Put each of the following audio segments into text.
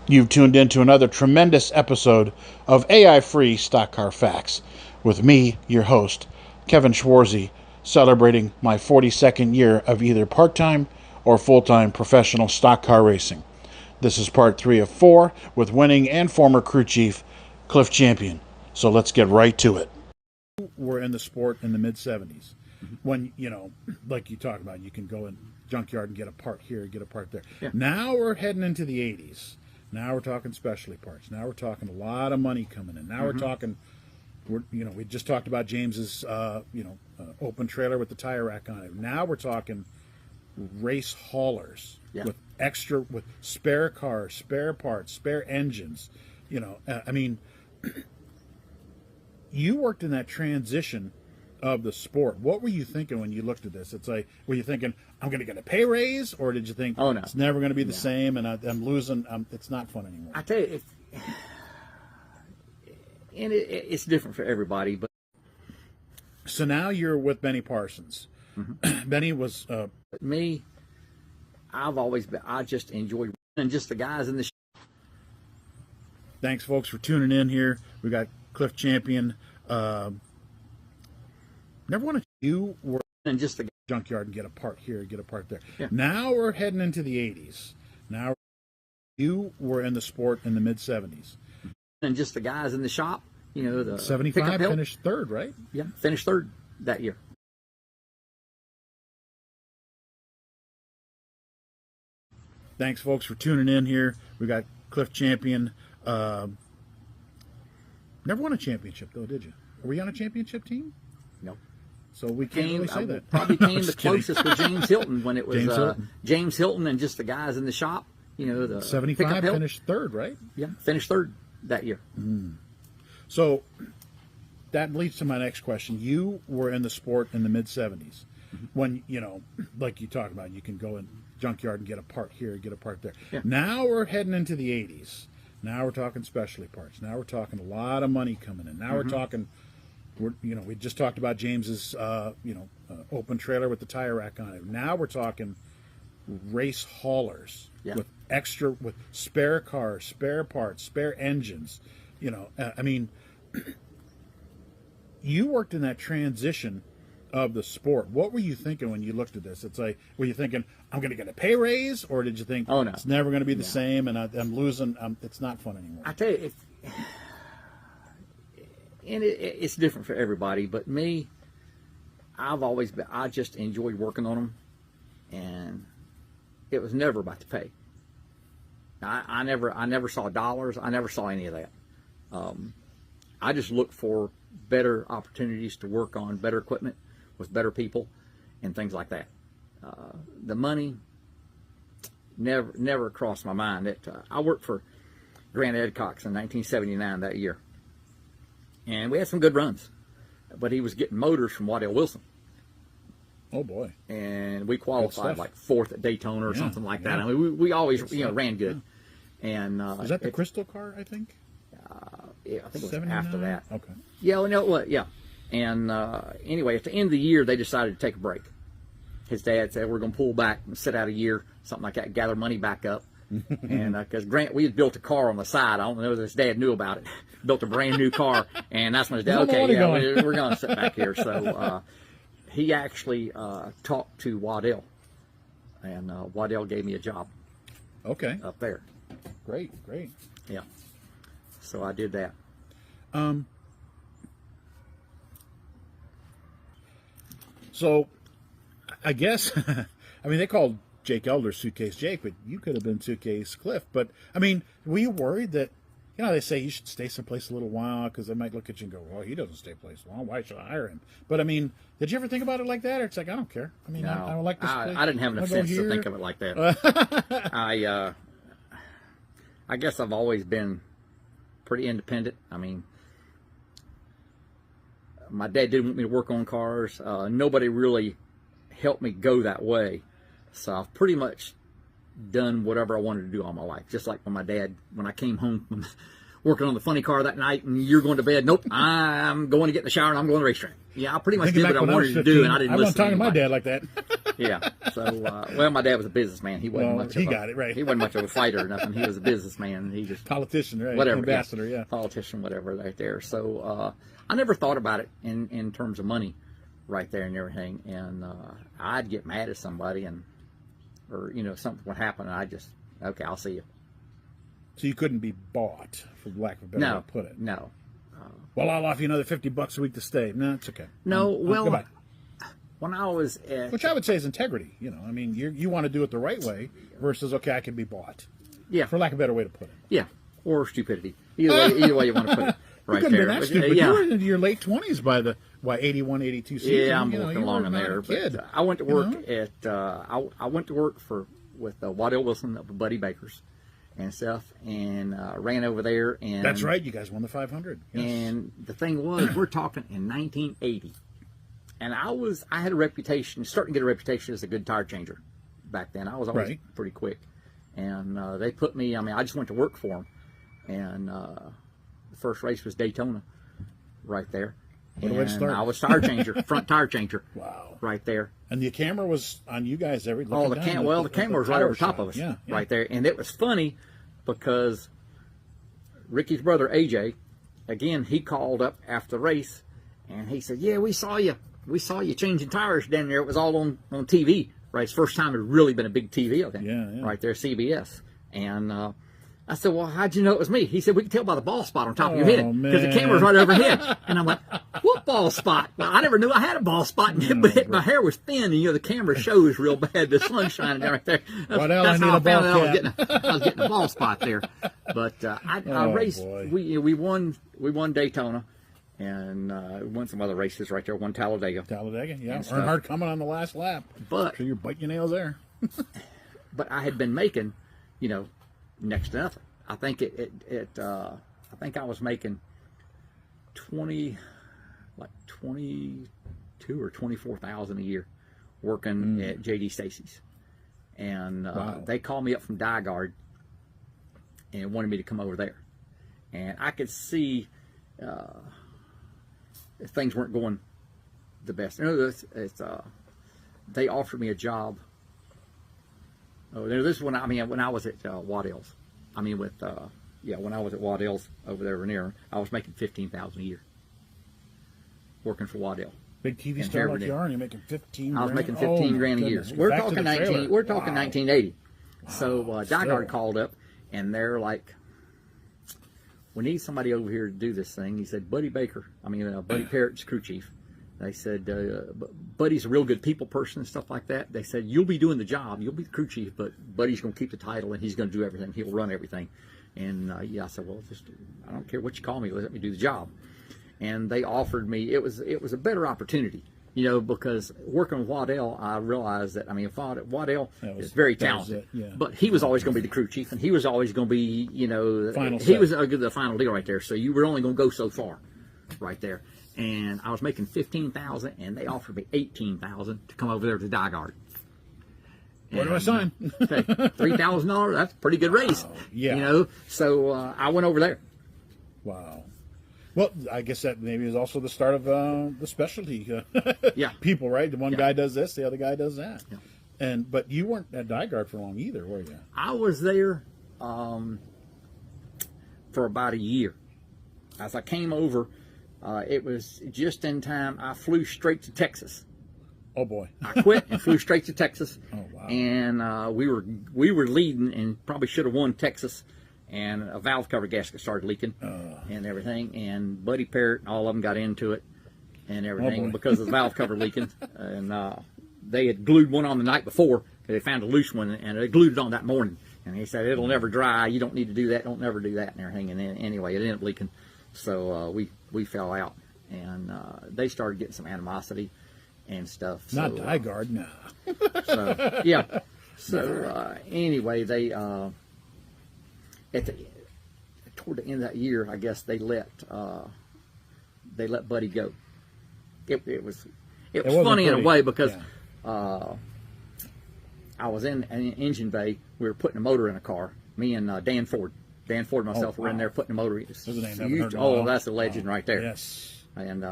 You've tuned in to another tremendous episode of AI-free Stock Car Facts with me, your host, Kevin Schwarzy, celebrating my 42nd year of either part-time or full-time professional stock car racing. This is part 3 of 4 with winning and former crew chief Cliff Champion. So let's get right to it. We're in the sport in the mid-70s. When, like you talk about, you can go in junkyard and get a part here, get a part there. Yeah. Now we're heading into the 80s. Now we're talking specialty parts. Now we're talking a lot of money coming in. Now we're talking, we just talked about James's, open trailer with the tire rack on it. Now we're talking race haulers with spare cars, spare parts, spare engines. You worked in that transition of the sport. What were you thinking when you looked at this? It's like, were you thinking, I'm going to get a pay raise, or did you think, oh no, it's never going to be the same, and I'm losing? It's not fun anymore. I tell you, it's different for everybody. But so now you're with Benny Parsons. Benny was me. I've always been. I just enjoy and just the guys in the. Thanks, folks, for tuning in here. We got Cliff Champion. Never want to. You were and just the junkyard and get a part here, get a part there. Yeah. Now we're heading into the 80s. Now you were in the sport in the mid-70s. And just the guys in the shop, the 75 finished third, right? Yeah, finished third that year. Thanks, folks, for tuning in here. We got Cliff Champion. Never won a championship, though, did you? Were you on a championship team? No. So we can't really say that. Probably came the closest with James Hylton when it was James Hylton and just the guys in the shop. The 75 finished third, right? Yeah, finished third that year. So that leads to my next question. You were in the sport in the mid-70s. When, like you talk about, you can go in junkyard and get a part here, get a part there. Yeah. Now we're heading into the 80s. Now we're talking specialty parts. Now we're talking a lot of money coming in. Now we're talking, we just talked about James's, open trailer with the tire rack on it. Now we're talking race haulers with spare cars, spare parts, spare engines. You worked in that transition of the sport. What were you thinking when you looked at this? It's like, were you thinking, I'm going to get a pay raise, or did you think, oh no, it's never going to be the same, and I'm losing? It's not fun anymore. I tell you, it's different for everybody. But me, I've always been. I just enjoyed working on them, and it was never about the pay. I never saw dollars. I never saw any of that. I just looked for better opportunities to work on better equipment with better people and things like that. The money never crossed my mind. I worked for Grant Edcox in 1979 that year, and we had some good runs, but he was getting motors from Waddell Wilson. Oh boy! And we qualified like 4th at Daytona or something like that. I mean, we always ran good. Yeah. And was that the Crystal car? I think. Yeah, I think it was 79? After that. Okay. Yeah, what? Yeah. And anyway, at the end of the year, they decided to take a break. His dad said, we're going to pull back and sit out a year, something like that, gather money back up. And because Grant, we had built a car on the side. I don't know if his dad knew about it. Built a brand new car. And that's when his dad, we're going to sit back here. So he actually talked to Waddell. And Waddell gave me a job. Okay. Up there. Great. Yeah. So I did that. So I guess, they called Jake Elder Suitcase Jake, but you could have been Suitcase Cliff. But, were you worried that, they say you should stay someplace a little while because they might look at you and go, well, he doesn't stay place long. Why should I hire him? But, did you ever think about it like that? Or it's like, I don't care. No, I don't like this place. I didn't have enough sense to think of it like that. I guess I've always been pretty independent. My dad didn't want me to work on cars. Nobody really helped me go that way. So I've pretty much done whatever I wanted to do all my life. Just like when I came home from working on the funny car that night and you're going to bed, nope, I'm going to get in the shower and I'm going to the racetrack. Yeah, I pretty much did what I wanted to do, and I didn't listen to anybody. I wasn't talking to my dad like that. Yeah. So, well, my dad was a businessman. He wasn't much. He got it right. He wasn't much of a fighter or nothing. He was a businessman. He just politician, right? Whatever, Ambassador, yeah. Politician, whatever, right there. So I never thought about it in terms of money, right there and everything. And I'd get mad at somebody, or something would happen, and I just, okay, I'll see you. So you couldn't be bought, for lack of a better way to put it. No. Well, I'll offer you another $50 a week to stay. No, it's okay. No, goodbye. When I was at... Which I would say is integrity. I mean, you want to do it the right way versus, okay, I can be bought. Yeah. For lack of a better way to put it. Yeah. Or stupidity. Either way you want to put it. Right you couldn't there. Be that stupid. You were into your late 20s by 81, 82 season. Yeah, I'm walking along in there. But I went to work at... I went to work with Waddell Wilson up at Buddy Baker's and stuff, and ran over there. And that's right, you guys won the 500. Yes. And the thing was, we're talking in 1980, and I had a reputation, starting to get a reputation as a good tire changer back then. I was always pretty quick, and they put me. I mean, I just went to work for them, and the first race was Daytona, right there. And I was tire changer, front tire changer. Wow. Right there. And the camera was on you guys the camera was right over top of us, right there. And it was funny because Ricky's brother, AJ, again, he called up after the race, and he said, yeah, we saw you changing tires down there. It was all on TV, right? It's the first time it's really been a big TV event, right there, CBS. And I said, well, how'd you know it was me? He said, we can tell by the bald spot on top of your head because the camera's right overhead. And I'm like, what bald spot? Well, I never knew I had a bald spot, but my hair was thin, and the camera shows real bad. The sun's shining down right there. That's how I found out I was getting a bald spot there. But I raced. We won Daytona, and won some other races right there. Won Talladega. Yeah. Earnhart coming on the last lap. But so you're biting your nails there. But I had been making, next to nothing. I think I think I was making 22 or 24,000 a year working at JD Stacy's, and they called me up from DiGard and wanted me to come over there, and I could see things weren't going the best. They offered me a job. Oh, this is when I was at Waddell's. When I was at Waddell's over there, Ranier, I was making $15,000 a year, working for Waddell. Big TV star like you are, and you're making 15. I was making 15 grand a year. We're talking 1980. Wow. So DiGard called up, and they're like, "We need somebody over here to do this thing." He said, Buddy Parrott's crew chief. They said, Buddy's a real good people person and stuff like that. They said, you'll be doing the job. You'll be the crew chief, but Buddy's going to keep the title, and he's going to do everything. He'll run everything. And, I said, well, I don't care what you call me. Let me do the job. And they offered me, it was a better opportunity, because working with Waddell, I realized that, Waddell is very talented. But he was always going to be the crew chief, and he was always going to be, he was the final deal right there. So you were only going to go so far right there. And I was making $15,000, and they offered me $18,000 to come over there to DiGard. Where do I sign? $3,000. That's a pretty good raise. Yeah. So I went over there. Wow. Well, I guess that maybe is also the start of the specialty people, right? The one guy does this, the other guy does that. Yeah. But you weren't at DiGard for long either, were you? I was there for about a year. As I came over, it was just in time. I flew straight to Texas. Oh boy! I quit and flew straight to Texas. Oh wow! And we were leading and probably should have won Texas. And a valve cover gasket started leaking and everything. And Buddy Parrott and all of them got into it and everything because of the valve cover leaking. And they had glued one on the night before. They found a loose one, and they glued it on that morning. And he said, it'll never dry. You don't need to do that. Don't never do that and everything. And then, anyway, it ended up leaking. So we fell out. And they started getting some animosity and stuff. Not DiGard, no. So, yeah. So, anyway, they... toward the end of that year, I guess they let Buddy go. It was funny in a way because I was in an engine bay. We were putting a motor in a car. Me and Dan Ford and myself were in there putting a motor in. That's a legend right there. Yes. And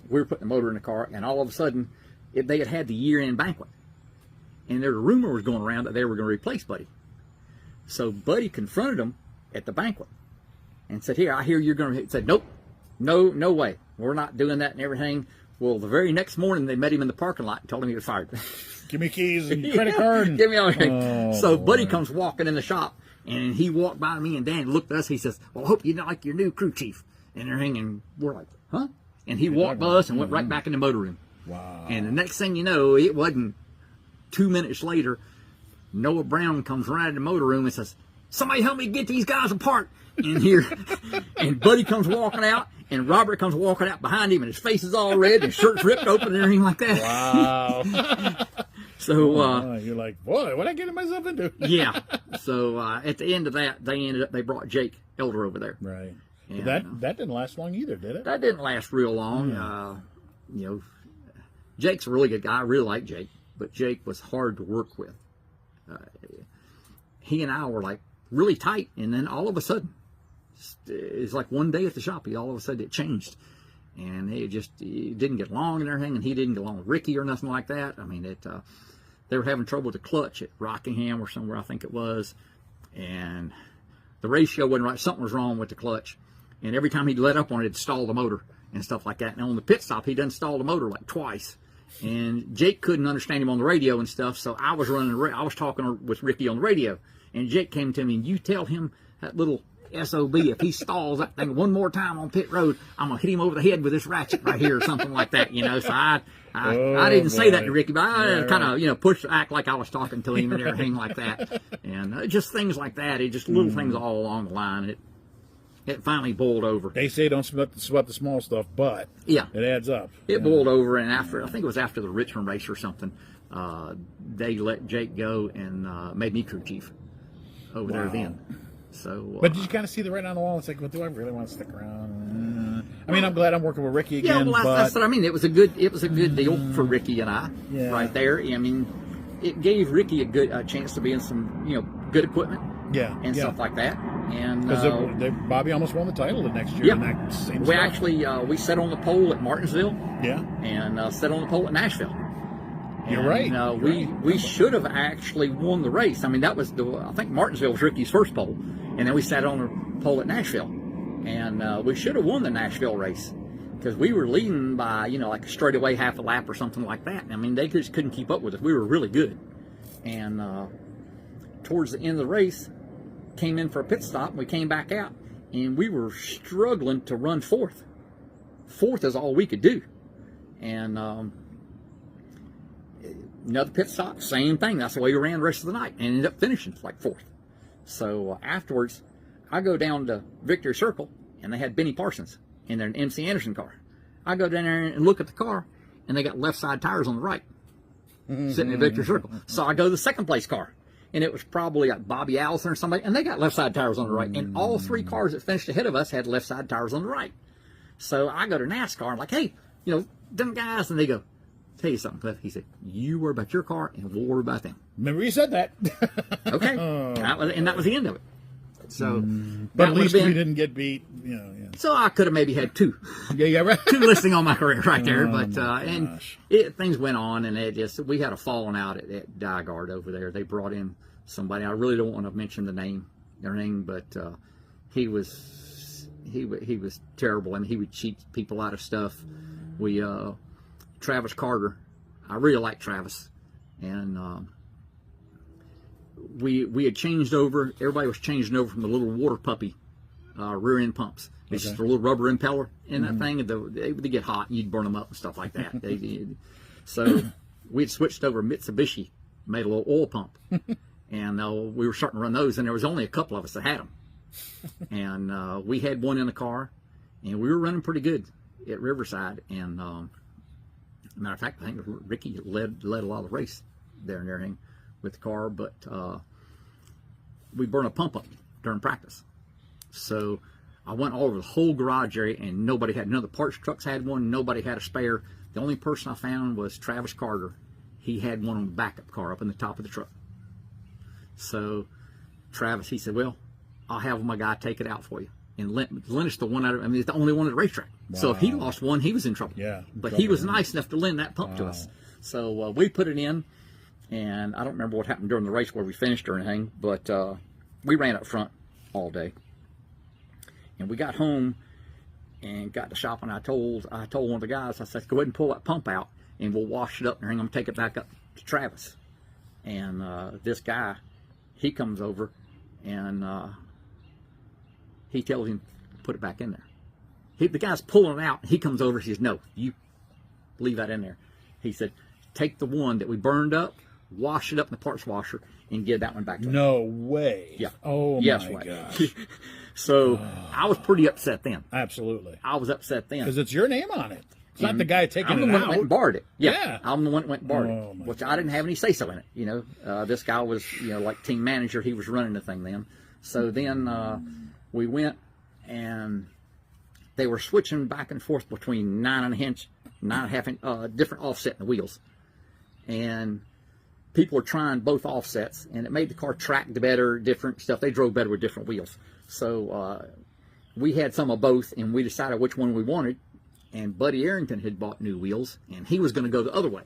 we were putting the motor in the car, and all of a sudden, they had the year-end banquet. and there a rumor was going around that they were going to replace Buddy. So Buddy confronted him at the banquet and said, "Here, I hear you're going to." He said, "Nope, no way, we're not doing that and everything." Well, the very next morning they met him in the parking lot and told him he was fired. Give me keys and credit card. Give me all that. So Buddy comes walking in the shop, and he walked by me and Dan, looked at us. He says, "Well, I hope you like your new crew chief." And everything, and we're like, "Huh?" And he walked by us and went right back in the motor room. Wow. And the next thing you know, it wasn't 2 minutes later, Noah Brown comes right in the motor room and says, "Somebody help me get these guys apart." And here, and Buddy comes walking out, and Robert comes walking out behind him, and his face is all red, and his shirt's ripped open and everything like that. Wow. So you're like, boy, what I getting myself into? Yeah. So at the end of that, they brought Jake Elder over there. Right. And, that didn't last long either, did it? That didn't last real long. You know, Jake's a really good guy. I really like Jake, but Jake was hard to work with. He and I were like really tight, and then all of a sudden, it's like one day at the shop, all of a sudden it changed, and it didn't get along and everything, and he didn't get along with Ricky or nothing like that. I mean, they were having trouble with the clutch at Rockingham or somewhere, I think it was, and the ratio wasn't right. Something was wrong with the clutch, and every time he'd let up on it, it'd stall the motor and stuff like that. And on the pit stop, he'd install the motor like twice. And Jake couldn't understand him on the radio and stuff, so I was talking with Ricky on the radio, and Jake came to me, and "You tell him, that little SOB, if he stalls that thing one more time on pit road, I'm gonna hit him over the head with this ratchet right here," or something like that, you know. So I didn't say that to Ricky, but I kind of pushed to act like I was talking to him and everything like that, and just things like that. It just little things all along the line. It finally boiled over. They say don't sweat the small stuff, but yeah, it adds up. It boiled over, and I think it was after the Richmond race or something, they let Jake go and made me crew chief over there then. So, but did you kind of see the writing on the wall? It's like, well, do I really want to stick around? I mean, I'm glad I'm working with Ricky again. Yeah, well, that's what I mean. It was a good deal for Ricky and I, right there. I mean, it gave Ricky a chance to be in some good equipment, and stuff like that. And because Bobby almost won the title the next year. In that same we actually we sat on the pole at Martinsville. Yeah, and sat on the pole at Nashville. You're right. We should have actually won the race. I mean, I think Martinsville was Ricky's first pole, and then we sat on the pole at Nashville, and we should have won the Nashville race because we were leading by like a straightaway half a lap or something like that. I mean, they just couldn't keep up with us. We were really good, and towards the end of the race, came in for a pit stop, and we came back out, and we were struggling to run fourth. Fourth is all we could do, and another pit stop, same thing. That's the way we ran the rest of the night, and ended up finishing like fourth. So afterwards, I go down to Victory Circle, and they had Benny Parsons in their MC Anderson car. I go down there and look at the car, and they got left side tires on the right, sitting in Victory Circle. So I go to the second place car, and it was probably like Bobby Allison or somebody, and they got left side tires on the right. And all three cars that finished ahead of us had left side tires on the right. So I go to NASCAR, I'm like, "Hey, them guys," and they go, "Tell you something, Cliff." He said, "You worry about your car, and we'll worry about them." Remember you said that. Okay. And that was the end of it. So, but at least we didn't get beat. So I could have maybe had two. Yeah, right. Two listing on my career right there. But things went on, and we had a falling out at DiGard over there. They brought in somebody. I really don't want to mention their name, but he was terrible. I mean, he would cheat people out of stuff. Travis Carter, I really like Travis, and we had changed over. Everybody was changing over from the little water puppy rear end pumps. It's just a little rubber impeller in that thing, and they get hot, and you'd burn them up and stuff like that. So we'd switched over. Mitsubishi made a little oil pump, and we were starting to run those, and there was only a couple of us that had them, and we had one in the car, and we were running pretty good at Riverside, and matter of fact, I think Ricky led a lot of the race there and everything with the car, but we burned a pump up during practice. So I went all over the whole garage area, and none of the parts trucks had one, nobody had a spare. The only person I found was Travis Carter. He had one on the backup car up in the top of the truck. So Travis, he said, "Well, I'll have my guy take it out for you." And lend us the one it's the only one at the racetrack. Wow. So if he lost one, he was in trouble. Yeah. But he was nice enough to lend that pump to us. So we put it in. And I don't remember what happened during the race where we finished or anything, but we ran up front all day. And we got home and got to the shop, and I told one of the guys, I said, go ahead and pull that pump out, and we'll wash it up, and I'm going to take it back up to Travis. And this guy, he comes over, and he tells him to put it back in there. The guy's pulling it out, and he comes over and says, no, you leave that in there. He said, take the one that we burned up, wash it up in the parts washer, and give that one back to him. No way. Yeah. Oh, yes, my way. gosh. So I was pretty upset then. Absolutely. I was upset then. Because it's your name on it. It's not the guy taking I'm it the one that out. went and borrowed it. Yeah, Yeah. I'm the one that went and borrowed Oh, it, my which I didn't have any say-so in it. You know, this guy was, you know, like team manager. He was running the thing then. So then we went, and they were switching back and forth between 9.5 inch, different offset in the wheels. And people were trying both offsets, and it made the car track better, different stuff. They drove better with different wheels. So we had some of both, and we decided which one we wanted. And Buddy Arrington had bought new wheels, and he was going to go the other way.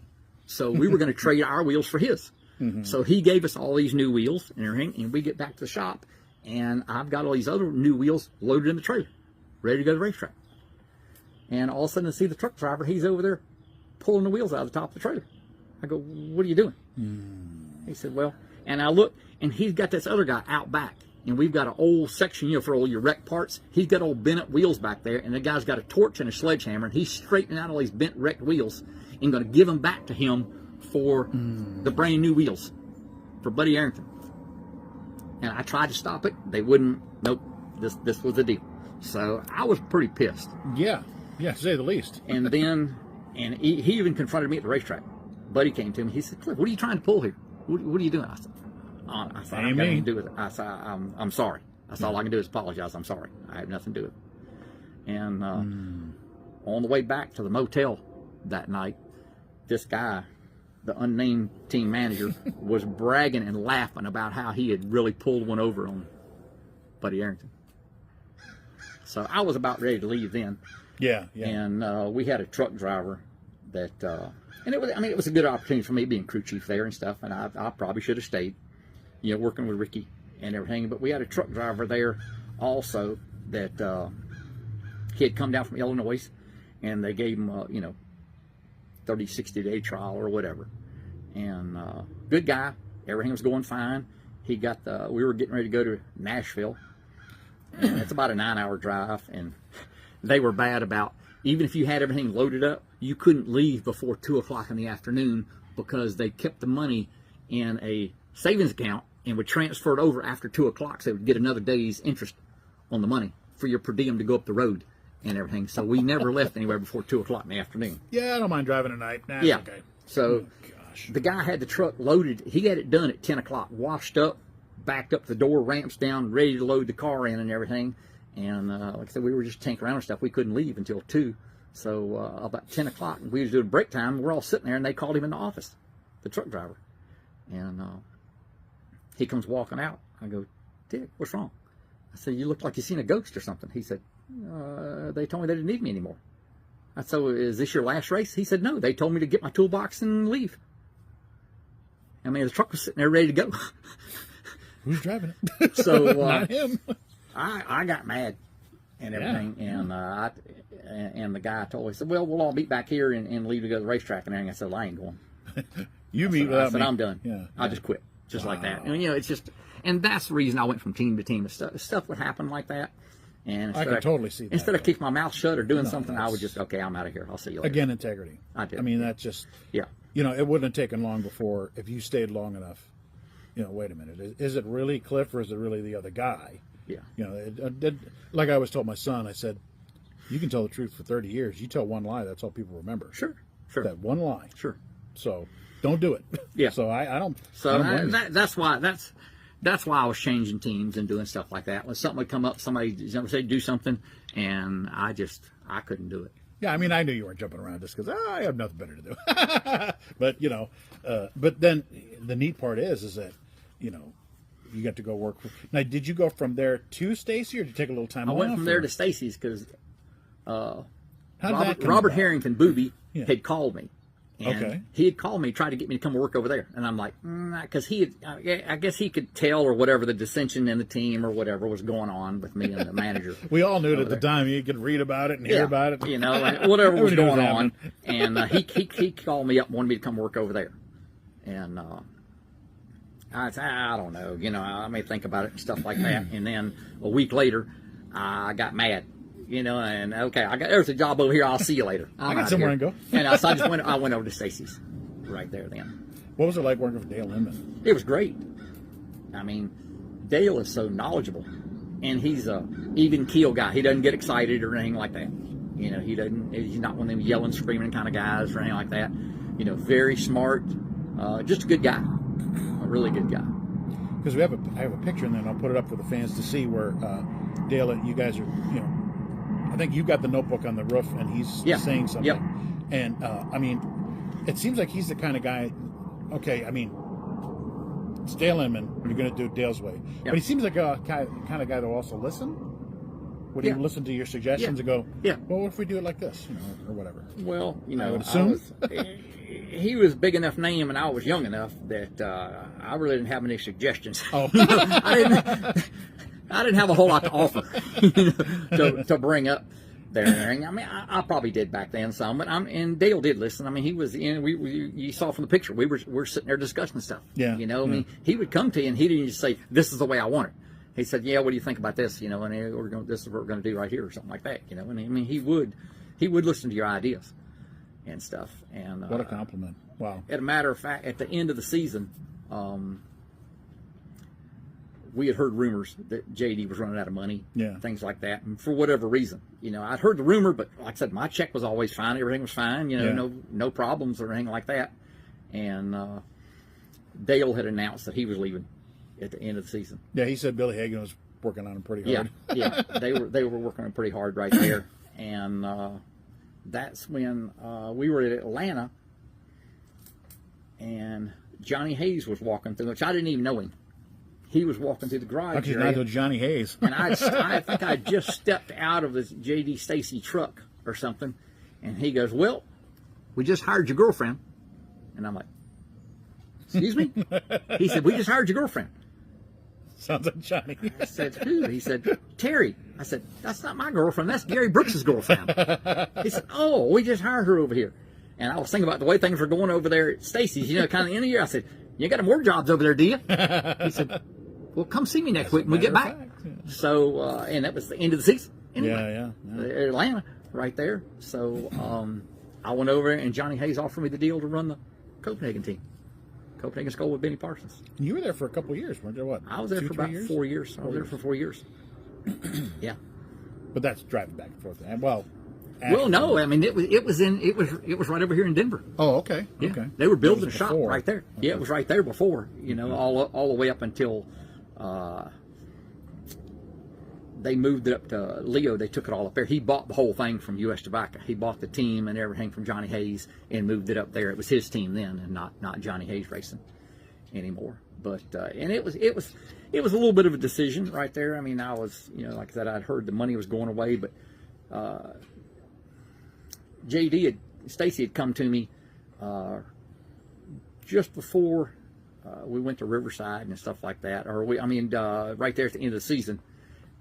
So we were going to trade our wheels for his. Mm-hmm. So he gave us all these new wheels and everything, and we get back to the shop, and I've got all these other new wheels loaded in the trailer, ready to go to the racetrack. And all of a sudden I see the truck driver, he's over there pulling the wheels out of the top of the trailer. I go, what are you doing? He said, well, and I look, and he's got this other guy out back. And we've got an old section, you know, for all your wreck parts. He's got old bent wheels back there, and the guy's got a torch and a sledgehammer, and he's straightening out all these bent wrecked wheels and going to give them back to him for the brand new wheels for Buddy Arrington. And I tried to stop it. They wouldn't. Nope. This was the deal. So I was pretty pissed. Yeah, to say the least. And then, and he even confronted me at the racetrack. Buddy came to me. He said, Cliff, what are you trying to pull here? What are you doing? I said, I said, I don't got anything to do with it. I said, I'm sorry. That's all I can do is apologize. I'm sorry. I have nothing to do with it. And on the way back to the motel that night, this guy, the unnamed team manager, was bragging and laughing about how he had really pulled one over on Buddy Arrington. So I was about ready to leave then. Yeah. And we had a truck driver that, and it was a good opportunity for me being crew chief there and stuff. And I probably should have stayed, you know, working with Ricky and everything. But we had a truck driver there also that he had come down from Illinois, and they gave him, 30, 60-day trial or whatever. And good guy, everything was going fine. We were getting ready to go to Nashville, and it's about a 9-hour drive. And they were bad about, even if you had everything loaded up, you couldn't leave before 2 o'clock in the afternoon because they kept the money in a savings account and would transfer it over after 2 o'clock, so they would get another day's interest on the money for your per diem to go up the road and everything. So we never left anywhere before 2 o'clock in the afternoon. Yeah, I don't mind driving at night. Nah, yeah. Okay. So the guy had the truck loaded. He had it done at 10 o'clock, washed up, backed up the door, ramps down, ready to load the car in and everything. And like I said, we were just tinkering around and stuff. We couldn't leave until 2. So about 10 o'clock, we was doing break time. We're all sitting there, and they called him in the office, the truck driver. And he comes walking out. I go, Dick, what's wrong? I said, you look like you seen a ghost or something. He said, they told me they didn't need me anymore. I said, so is this your last race? He said, no, they told me to get my toolbox and leave. I mean, the truck was sitting there ready to go. Who's driving it? So not him. I got mad and everything, yeah. And the guy told me, he said, well, we'll all meet back here and leave to go to the racetrack and everything. I said, well, I ain't going. You meet without me. I said, I'm done. Yeah. I just quit, just like that. And, it's just, and that's the reason I went from team to team. Stuff would happen like that. And I can totally see that. Instead of keeping my mouth shut or doing something, I would just, okay, I'm out of here. I'll see you later. Again, integrity. I did. I mean, that's just, yeah. It wouldn't have taken long before, if you stayed long enough, wait a minute, is it really Cliff or is it really the other guy? Yeah. Like I always told my son, I said, you can tell the truth for 30 years. You tell one lie, that's all people remember. Sure. That one lie. Sure. So don't do it. Yeah. So I don't. So that's why I was changing teams and doing stuff like that. When something would come up, somebody say do something, and I couldn't do it. Yeah, I mean, I knew you weren't jumping around just because I have nothing better to do. But then the neat part is that you got to go work. Now, did you go from there to Stacy, or did you take a little time off? I went from there to Stacy's because Robert Harrington Booby had called me And he had called me, tried to get me to come work over there. And I'm like, because I guess he could tell or whatever the dissension in the team or whatever was going on with me and the manager. We all knew it at the time. You could read about it and hear about it. You know, and whatever was going on. And he called me up and wanted me to come work over there. And I said, I don't know. You know, I may think about it and stuff like that. And then a week later, I got mad. You know, and there's a job over here. I'll see you later. I got somewhere to go. And so I went over to Stacy's right there then. What was it like working for Dale Inman? It was great. I mean, Dale is so knowledgeable, and he's a even keel guy. He doesn't get excited or anything like that. You know, he's not one of them yelling, screaming kind of guys or anything like that. You know, very smart, just a good guy, a really good guy. Because I have a picture, and then I'll put it up for the fans to see where Dale, you guys are, you know. I think you got the notebook on the roof, and he's saying something. Yep. And, I mean, it seems like he's the kind of guy, okay, I mean, it's Dale Inman, you're going to do it Dale's way. Yep. But he seems like a kind of guy that will also listen. Would he listen to your suggestions and go, well, what if we do it like this, you know, or whatever? Well, you know, I would assume. He was a big enough name, and I was young enough that I really didn't have any suggestions. Oh. I didn't have a whole lot to offer to bring up there. I mean, I probably did back then some, but and Dale did listen. I mean, he was in. You saw from the picture, we're sitting there discussing stuff. Yeah. You know, I mean, he would come to you and he didn't just say, "This is the way I want it." He said, "Yeah, what do you think about this?" You know, and this is what we're going to do right here, or something like that. You know, and I mean, he would listen to your ideas and stuff. And what a compliment! Wow. As a matter of fact, at the end of the season. We had heard rumors that JD was running out of money, things like that, and for whatever reason, you know, I'd heard the rumor, but like I said, my check was always fine, everything was fine, you know, no problems or anything like that. And Dale had announced that he was leaving at the end of the season. Yeah, he said Billy Hagan was working on him pretty hard. Yeah, they were working on him pretty hard right there, and that's when we were at Atlanta, and Johnny Hayes was walking through, which I didn't even know him. He was walking through the garage. Actually, not to Johnny Hayes. And I think I just stepped out of his J.D. Stacy truck or something, and he goes, "Well, we just hired your girlfriend." And I'm like, "Excuse me?" He said, "We just hired your girlfriend." Sounds like Johnny. I said, "Who?" He said, "Terry." I said, "That's not my girlfriend. That's Gary Brooks's girlfriend." He said, "Oh, we just hired her over here." And I was thinking about the way things were going over there at Stacy's, you know, kind of the end of the year. I said, "You got more jobs over there, do you?" He said, "Well, come see me next week when we get back." So, and that was the end of the season. Anyway, Atlanta, right there. So, I went over and Johnny Hayes offered me the deal to run the Copenhagen team. Copenhagen Skull with Benny Parsons. You were there for a couple of years, weren't you? What? I was there for about 4 years. I was there for 4 years. Yeah. But that's driving back and forth. Well, no. I mean, it was right over here in Denver. Oh, okay. Yeah. Okay. They were building a shop right there. Okay. Yeah, it was right there before. You know, all the way up until they moved it up to Leo. They took it all up there. He bought the whole thing from U.S. Tobacco. He bought the team and everything from Johnny Hayes and moved it up there. It was his team then, and not Johnny Hayes Racing anymore. But and it was a little bit of a decision right there. I mean, I was, you know, like I said, I'd heard the money was going away, but Stacy had come to me just before we went to Riverside and stuff like that, right there at the end of the season,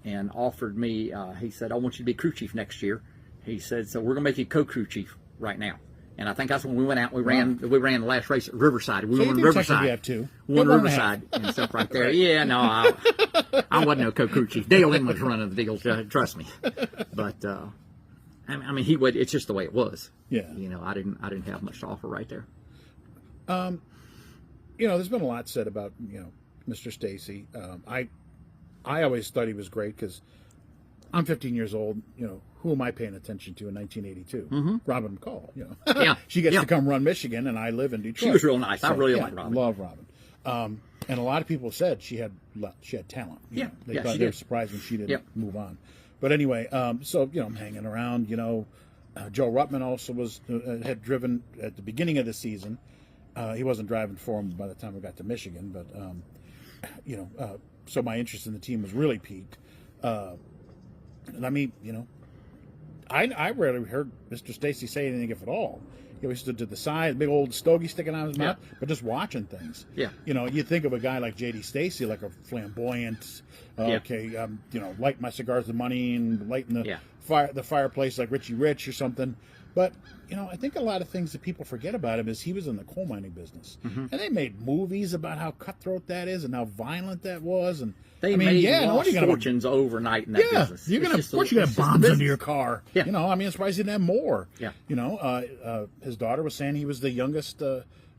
and offered me. He said, "I want you to be crew chief next year." He said, "So we're gonna make you co-crew chief right now." And I think that's when we went out. We ran the last race at Riverside. We won Riverside. Have two. Won Riverside and stuff right there. Yeah, no, I wasn't no co-crew chief. Dale Inman was running the deal. Trust me. But I mean, he would. It's just the way it was. Yeah. You know, I didn't have much to offer right there. You know, there's been a lot said about, you know, Mr. Stacy. I always thought he was great because I'm 15 years old. You know, who am I paying attention to in 1982? Mm-hmm. Robin McCall. You know, yeah, she gets to come run Michigan, and I live in Detroit. She was real nice. So, I really like Robin. Love Robin. And a lot of people said she had talent. Yeah, they thought they were surprised when she didn't move on. But anyway, so you know, I'm hanging around. You know, Joe Ruttman also had driven at the beginning of the season. He wasn't driving for him by the time we got to Michigan, but you know, so my interest in the team was really piqued. And I mean, you know, I rarely heard Mr. Stacy say anything, if at all, he always stood to the side, big old stogie sticking out of his mouth, but just watching things. Yeah. You know, you think of a guy like J.D. Stacy, like a flamboyant, you know, light my cigars with money and lighting the fireplace like Richie Rich or something. But, you know, I think a lot of things that people forget about him is he was in the coal mining business. And they made movies about how cutthroat that is and how violent that was. And they made fortunes overnight in that business. Of course you're going to bombs into your car. Yeah. You know, I mean, I'm surprised he didn't have more. Yeah. You know, his daughter was saying he was the youngest.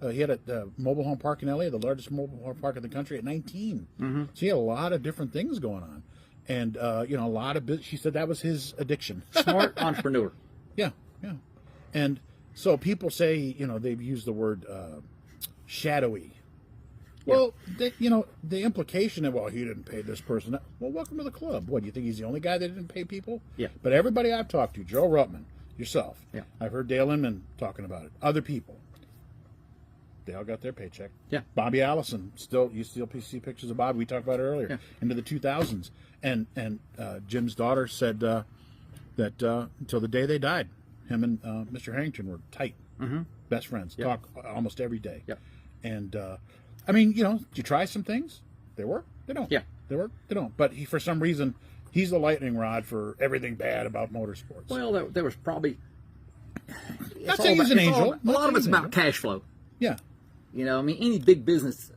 He had a mobile home park in L.A., the largest mobile home park in the country, at 19. So he had a lot of different things going on. And, you know, a lot of she said that was his addiction. Smart entrepreneur. Yeah. And so people say, you know, they've used the word shadowy. Well, you know, the implication of, well, he didn't pay this person. Well, welcome to the club. What, do you think he's the only guy that didn't pay people? Yeah. But everybody I've talked to, Joe Ruttman, yourself, yeah. I've heard Dale Inman talking about it, other people, they all got their paycheck. Yeah. Bobby Allison, you still see pictures of Bobby. We talked about it earlier, into the 2000s. And Jim's daughter said that until the day they died, him and Mr. Harrington were tight, best friends, talk almost every day. Yep. And, I mean, you know, you try some things, they work, they don't. Yeah. They work, they don't. But for some reason, he's the lightning rod for everything bad about motorsports. Well, there was probably... Not saying he's an angel. A lot of it's about cash flow. Yeah. You know, I mean, any big business,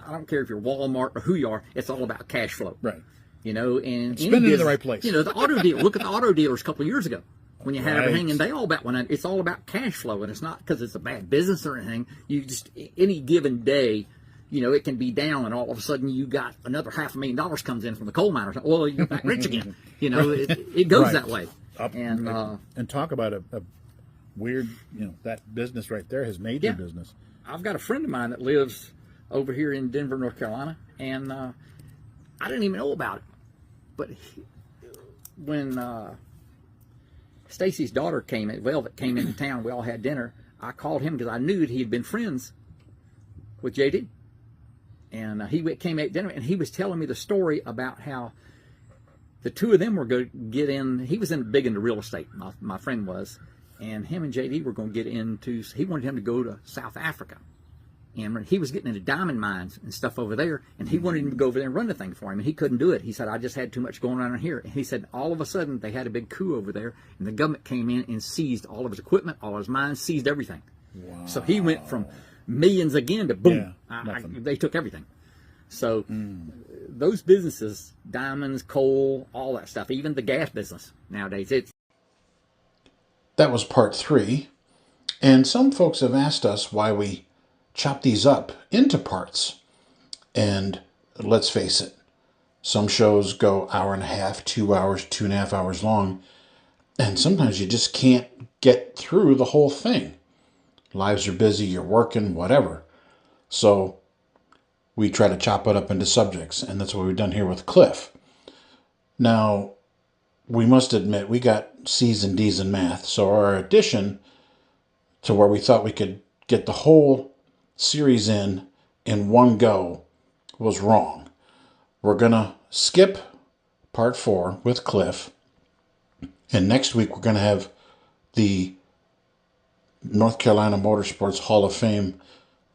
I don't care if you're Walmart or who you are, it's all about cash flow. Right. You know, and spend it in the right place. You know, the auto dealer. Look at the auto dealers a couple of years ago when you had everything, and they all about went. It's all about cash flow, and it's not because it's a bad business or anything. You just any given day, you know, it can be down, and all of a sudden you got another $500,000 comes in from the coal miner. Well, you're back rich again. You know, it goes that way. And talk about a weird, you know, that business right there, his major business. I've got a friend of mine that lives over here in Denver, North Carolina, and I didn't even know about it. But when Stacy's daughter Velvet came into town, we all had dinner. I called him because I knew that he had been friends with JD. And he came at dinner, and he was telling me the story about how the two of them were going to get in. He was big into real estate, my friend was. And him and JD were going to get into, he wanted him to go to South Africa. And he was getting into diamond mines and stuff over there, and he wanted him to go over there and run the thing for him, and he couldn't do it. He said, I just had too much going on here. And he said, all of a sudden, they had a big coup over there, and the government came in and seized all of his equipment, all his mines, seized everything. Wow. So he went from millions again to boom. They took everything. So those businesses, diamonds, coal, all that stuff, even the gas business nowadays, That was part 3. And some folks have asked us why we chop these up into parts. And let's face it, some shows go hour and a half, 2 hours, 2.5 hours long. And sometimes you just can't get through the whole thing. Lives are busy, you're working, whatever. So we try to chop it up into subjects. And that's what we've done here with Cliff. Now, we must admit, we got C's and D's in math. So our addition to where we thought we could get the whole series in one go was wrong. We're going to skip part 4 with Cliff. And next week we're going to have the North Carolina Motorsports Hall of Fame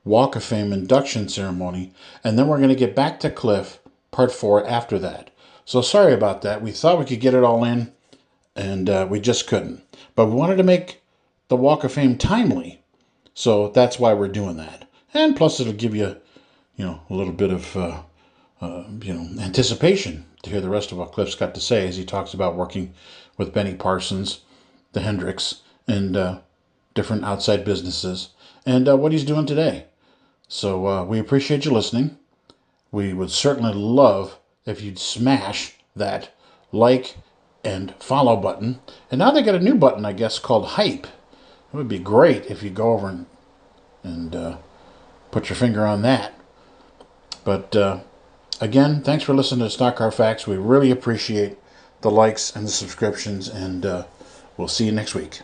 Walk of Fame induction ceremony. And then we're going to get back to Cliff part 4 after that. So sorry about that. We thought we could get it all in, and we just couldn't. But we wanted to make the Walk of Fame timely. So that's why we're doing that. And plus it'll give you, a little bit of, anticipation to hear the rest of what Cliff's got to say as he talks about working with Benny Parsons, the Hendricks, and different outside businesses, and what he's doing today. So we appreciate you listening. We would certainly love if you'd smash that like and follow button. And now they got a new button, I guess, called Hype. It would be great if you go over and put your finger on that. But again, thanks for listening to Stock Car Facts. We really appreciate the likes and the subscriptions, and we'll see you next week.